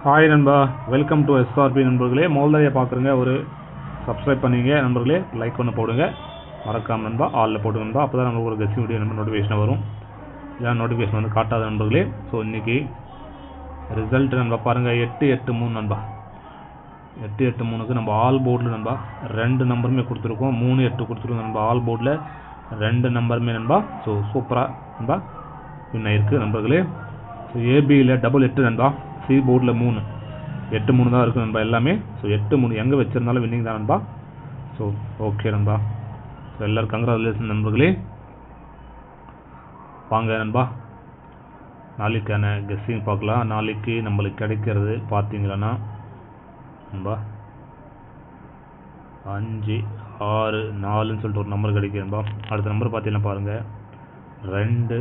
Hi நண்பா, welcome to SRP நண்பர்களே. மோல்தாயை பார்க்குறங்க, ஒரு சப்ஸ்கிரைப் பண்ணிங்க நண்பர்களே, லைக் ஒன்று போடுங்க, மறக்காம நண்பா ஆலில் போடுங்க நண்பா. அப்போ தான் நம்மளுக்கு ஒரு கெஸ்ட் வீடியோ நண்பர் நோட்டிஃபிகேஷன் வரும். இதான் நோட்டிஃபிகேஷன் வந்து காட்டாத நண்பர்களே. ஸோ இன்றைக்கி ரிசல்ட் நண்பா பாருங்கள், 883 நண்பா. 883க்கு நம்ம ஆல் போர்டில் நண்பா 2 நம்பருமே கொடுத்துருக்கோம். 38 கொடுத்துருக்கோம் நண்பா. ஆல் போர்டில் 2 நம்பருமே நண்பா. ஸோ சூப்பராக நண்பா வின் ஆயிருக்கு நண்பர்களே. ஸோ ஏபியில் 8 நண்பா. சி போர்டில் 3, 8-3 தான் இருக்குது நண்பா எல்லாமே. ஸோ 8-3 எங்கே வச்சிருந்தாலும் வின்னிங் தான் நண்பா. ஸோ ஓகே நண்பா. ஸோ எல்லோரும் கங்க்ராச்சுலேஷன் நண்பர்களே. வாங்க நண்பா நாளைக்கான கெஸ்ஸிங் பார்க்கலாம். நாளைக்கு நம்மளுக்கு கிடைக்கிறது பார்த்தீங்களன்னா நண்பா 5, 6, 4ன்னு சொல்லிட்டு ஒரு நம்பர் கிடைக்கும் நண்பா. அடுத்த நம்பர் பார்த்தீங்கன்னா பாருங்கள் 2,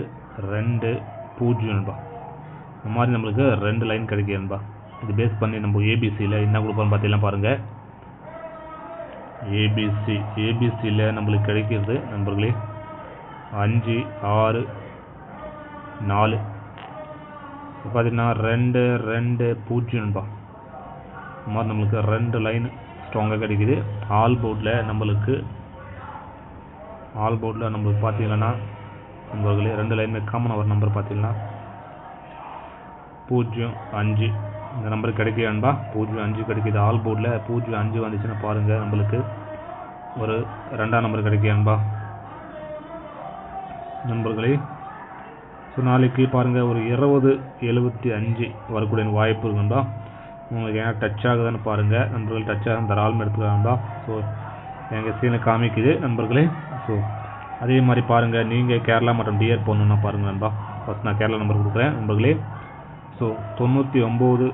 2, 0 நண்பா. இந்த மாதிரி நம்மளுக்கு 2 லைன் கிடைக்கும் நண்பா. இது பேஸ் பண்ணி நம்ம ஏபிசியில் என்ன கொடுப்போம்னு பார்த்தீங்கன்னா பாருங்கள், ஏபிசியில் நம்மளுக்கு கிடைக்கிறது நண்பர்களே 5, 6, 4 பார்த்தீங்கன்னா 2, 2, 0 நண்பா. இந்த மாதிரி நம்மளுக்கு 2 லைன் ஸ்ட்ராங்காக கிடைக்குது. ஆல் போர்டில் நம்மளுக்கு பார்த்தீங்கன்னா நண்பர்களே 2 லைன் காமன் ஒரு நம்பர் பார்த்தீங்கன்னா 0, 5 இந்த நம்பர் கிடைக்குது நண்பா. 0, 5 கிடைக்கிது. ஆல் போர்டில் 0, 5 வந்துச்சுன்னா பாருங்கள் நம்மளுக்கு ஒரு 2ஆம் நம்பர் கிடைக்குது நண்பா நண்பர்களே. ஸோ நாளைக்கு பாருங்கள் ஒரு 20, 75 வரக்கூடிய வாய்ப்பு இருக்கு நண்பா. உங்களுக்கு ஏன்னா டச் ஆகுதுன்னு பாருங்கள் நண்பர்கள். டச் ஆகும் தாராளமாக எடுத்துக்கலாம் நண்பா. ஸோ எங்கள் சீனில் காமிக்குது நண்பர்களே. ஸோ அதே மாதிரி பாருங்கள், நீங்கள் கேரளா மற்றும் டிஆர் போடணுன்னா பாருங்கள் நண்பா. ஃபஸ்ட் நான் கேரளா நம்பர் கொடுக்குறேன் நண்பர்களே. ஸோ 99,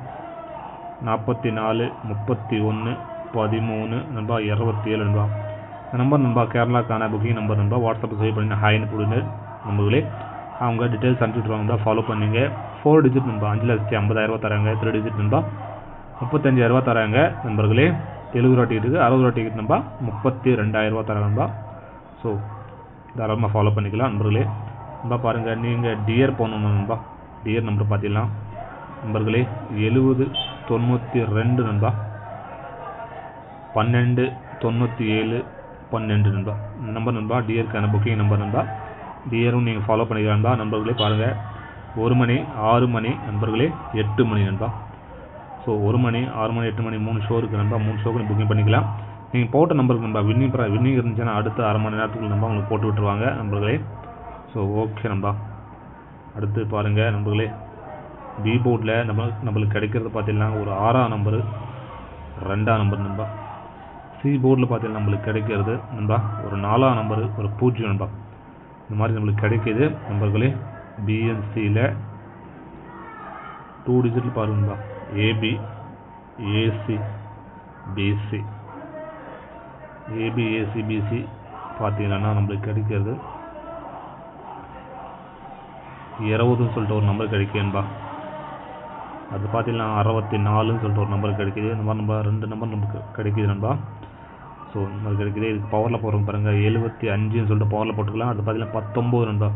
44, 31, 13 நண்பா, 27 நண்பா. இந்த நம்பர் நண்பா கேரளாக்கான புக்கிங் நம்பர் நண்பா. வாட்ஸ்அப்பில் சேவ் பண்ணி ஹாய்னு கொடுங்க நண்பர்களே. அவங்க டீட்டெயில்ஸ் அனுப்பிச்சுட்ருவாங்க நண்பா. ஃபாலோ பண்ணிங்க. 4 டிஜிட் நண்பா. 5,50,000 தராங்க. 3 டிஜிட் நண்பா 35,000 தராங்க நண்பர்களே. 70 ரூபா டிக்கெட்டுக்கு 60 ரூபா டிக்கெட் நண்பா 32,000 தராங்க நண்பா. ஸோ தாராளமாக ஃபாலோ பண்ணிக்கலாம் நண்பர்களே. நண்பா பாருங்கள், நீங்கள் டிஆர் போகணும் நண்பா. டிஆர் நம்பர் பார்த்தீங்கன்னா நண்பர்களே 70, 92 நண்பா, 12, 97, 12 நண்பா. இந்த நம்பர் நண்பா டிஆருக்கான புக்கிங் நம்பர் நண்பா. டிஆரும் நீங்கள் ஃபாலோ பண்ணிக்கலாம் நண்பா. நண்பர்களே பாருங்கள் 1 மணி, 6 மணி நண்பர்களே, 8 மணி நண்பா. ஸோ 1 மணி, 6 மணி, 8 மணி 3 ஷோ இருக்குது நண்பா. 3 ஷோக்கு புக்கிங் பண்ணிக்கலாம். நீங்கள் போட்ட நம்பருக்கு நண்பா வின்னிங் இருந்துச்சுன்னா அடுத்த அரை மணி நேரத்துக்கு நண்பா உங்களுக்கு போட்டு விட்டுருவாங்க நண்பர்களே. ஸோ ஓகே நண்பா. அடுத்து பாருங்கள் நண்பர்களே, பி போர்டில் நம்மளுக்கு கிடைக்கிறது பார்த்தீங்கன்னா ஒரு 6ஆம் நம்பரு, 2ஆம் நம்பர் நண்பா. சி போர்டில் பார்த்தீங்கன்னா நம்மளுக்கு கிடைக்கிறது நண்பா ஒரு 4ஆம் நம்பரு, ஒரு 0 நண்பா. இந்த மாதிரி நம்மளுக்கு கிடைக்கிது நண்பர்களே. பிஎன்சியில் 2 டிஜிட்டில் பாருங்க நண்பா. AB, AC, BC, AB, AC, BC பார்த்தீங்கன்னா நம்மளுக்கு கிடைக்கிறது 20ன்னு சொல்லிட்டு ஒரு நம்பர் கிடைக்கும்பா. அது பார்த்தீங்கன்னா 64ன்னு சொல்லிட்டு ஒரு நம்பர் கிடைக்கிது. இந்த மாதிரி நம்ம 2 நம்பர் நமக்கு கிடைக்கிது நண்பா. ஸோ இந்த மாதிரி கிடைக்கிது. இதுக்கு பவரில் போடுறோம் பாருங்கள், 75ன்னு சொல்லிட்டு பவரில் போட்டுக்கலாம். அது பார்த்தீங்கன்னா 19 நண்பா.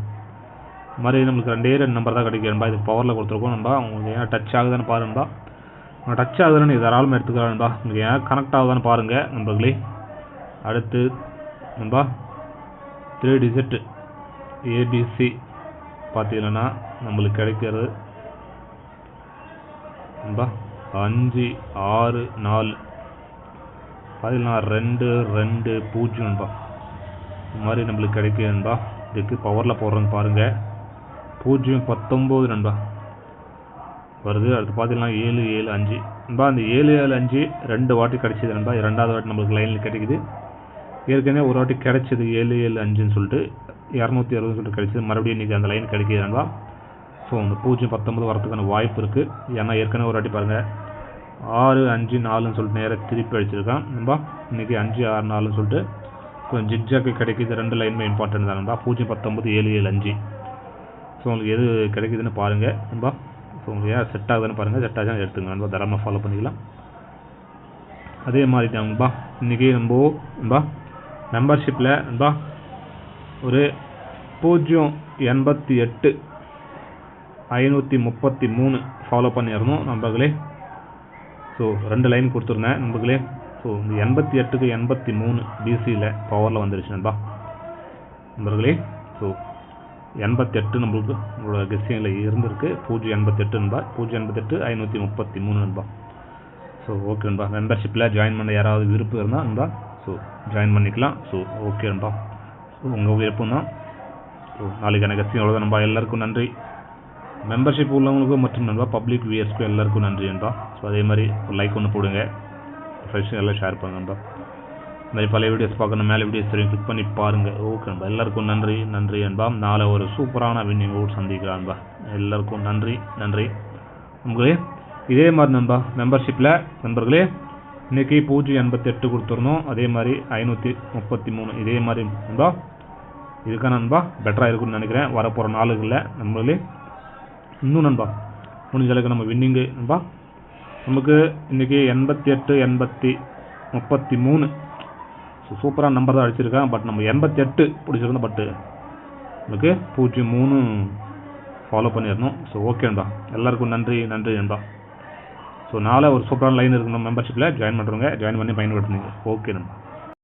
இந்த மாதிரி நம்மளுக்கு 2 நம்பர் தான் கிடைக்கும் நண்பா. இதுக்கு பவரில் கொடுத்துருக்கோம் நண்பா. உங்களுக்கு ஏன் டச் ஆகுதுன்னு பாருங்க நண்பா. டச் ஆகுதுன்னு இது தாராளமாக எடுத்துக்கலாம் நண்பா. உங்களுக்கு ஏன் கனெக்ட் ஆகுதான்னு பாருங்கள் நண்பர்களே. அடுத்து நண்பா 3 டிஜிட் ஏபிசி பார்த்தீங்கன்னா நம்மளுக்கு கிடைக்கிறது நண்பா 5, 6, 4 பார்த்தீங்கன்னா 2, 2, 0 நண்பா. இந்த மாதிரி நம்மளுக்கு கிடைக்குது நண்பா. இதுக்கு பவரில் போடுறோங்க பாருங்கள், 0, 19 நண்பா வருது. அடுத்து பார்த்தீங்கன்னா 7, 7, 5 நண்பா. அந்த 7, 7, 5 2 வாட்டி கிடைச்சிது நண்பா. 2வது வாட்டி நம்மளுக்கு லைனில் கிடைக்குது. ஏற்கனவே ஒரு வாட்டி கிடைச்சிது 7, 7, 5ன்னு சொல்லிட்டு 260 சொல்லிட்டு கிடைச்சிது. மறுபடியும் இன்றைக்கி அந்த லைன் கிடைக்கிது நண்பா. ஸோ அந்த 0, 19 வரதுக்கான வாய்ப்பு இருக்குது. ஏன்னா ஏற்கனவே ஒரு வாட்டி பாருங்கள் 6, 5, 4ன்னு சொல்லிட்டு நேராக திருப்பி அடிச்சிருக்கான் நண்பா. இன்றைக்கி 5, 6, 4ன்னு சொல்லிட்டு கொஞ்சம் ஜிக்ஜாக்கு கிடைக்கிது. 2 லைனுமே இம்பார்ட்டன்ட் தான் நண்பா. 0, 19, 7, 7, 5. ஸோ உங்களுக்கு எது கிடைக்குதுன்னு பாருங்கள் நண்பா. ஸோ உங்களுக்கு ஏன் செட் ஆகுதுன்னு பாருங்கள். செட் ஆகுதுன்னு எடுத்துங்க நண்பா. தாராளமாக ஃபாலோ பண்ணிக்கலாம். அதே மாதிரி தான் நண்பா இன்றைக்கி நண்பா மெம்பர்ஷிப்பில் நண்பா ஒரு 088 533 ஃபாலோ பண்ணிடணும் நண்பர்களே. ஸோ 2 லைன் கொடுத்துருந்தேன் நண்பர்களே. ஸோ இந்த 88க்கு 83 பிசியில் பவரில் வந்துருச்சு நண்பர்களே. ஸோ 88 நம்மளுக்கு உங்களோட கெஸ்டிங்கில் இருந்திருக்கு. 088 நண்பா, 088 533 நண்பா. ஸோ ஓகே நண்பா, மெம்பர்ஷிப்பில் ஜாயின் பண்ண யாராவது விருப்பம் இருந்தால் நண்பா ஸோ ஜாயின் பண்ணிக்கலாம். ஸோ ஓகே நண்பா, ஸோ உங்கள் விருப்பம் தான். ஸோ நாளைக்கான கெஸ்டிங் அவ்வளோதான் நண்பா. எல்லாருக்கும் நன்றி. மெம்பர்ஷிப் உள்ளவங்களுக்கும் மற்றும் நண்பா பப்ளிக் வியர்ஸ்க்கும் எல்லாருக்கும் நன்றி நண்பா. ஸோ அதே மாதிரி ஒரு லைக் ஒன்று போடுங்க, ஃப்ரெண்ட்ஸ் எல்லாம் ஷேர் பண்ணுங்க நண்பா. இந்த மாதிரி பழைய வீடியோஸ் பார்க்கணும், மேலே வீடியோஸ் தெரியும், கிளிக் பண்ணி பாருங்கள். ஓகே நண்பா, எல்லாருக்கும் நன்றி நண்பா. நாளை ஒரு சூப்பரான வின்னிங் ஓட் சந்திக்கலாம் நண்பா. எல்லாருக்கும் நன்றி. உங்களே இதே மாதிரி நண்பா மெம்பர்ஷிப்பில் நண்பர்களே இன்றைக்கி 088 கொடுத்துருந்தோம். அதே மாதிரி 533 இதே மாதிரி நண்பா. இதுக்கான நண்பா பெட்டராக இருக்குன்னு நினைக்கிறேன் வரப்போகிற நாளுகளில் நண்பர்களே. இன்னும் நண்பா முடிஞ்ச அளவுக்கு நம்ம வின்னிங்கு நண்பா நமக்கு இன்றைக்கி 88 33 சூப்பரான நம்பர் தான் அடிச்சிருக்கேன். பட் நம்ம 88 பிடிச்சிருந்தோம். பட்டு நமக்கு 03 ஃபாலோ பண்ணிடணும். ஸோ ஓகே நண்பா, எல்லாருக்கும் நன்றி நண்பா. ஸோ நாளை ஒரு சூப்பரான லைன் இருக்கணும் மெம்பர்ஷிப்பில் ஜாயின் பண்ணுறவங்க ஜாயின் பண்ணி பயன்படுத்துனீங்க. ஓகே நண்பா.